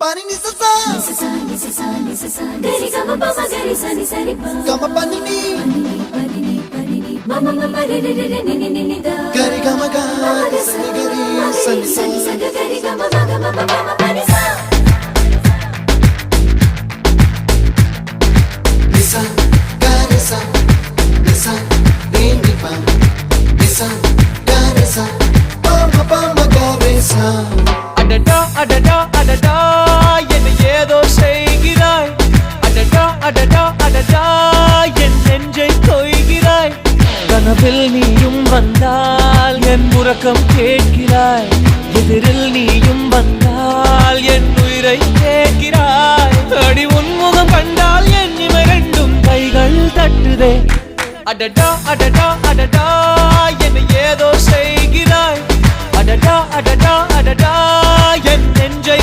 Pani ni sa sa gari ga ma pa ma gari sa ni sa ri pa ga ma pa ni ma ma ma ma re re re ni ni ni da gari ga ma ga sa ni gari sa ni sa gari ga ma ga ma pa ma pa ni sa ni sa gari sa re ni pa ni sa gari sa pa ma gari sa adada adada adada என்ன ஏதோ செய்கிறாய் adada adada adada என் நெஞ்சை கொய்கிறாய் கனவில் நீயும் வந்தால் என் உறக்கம் கேட்கிறாய் எதிரில் நீயும் வந்தால் என் உயிரை கேட்கிறாய் அடி உன்முகம் கண்டால் என் இமை ரெண்டும் கைகள் தட்டுதே adada adada adada என்ன ஏதோ செய்கிறாய் adada adada adada என் நெஞ்சை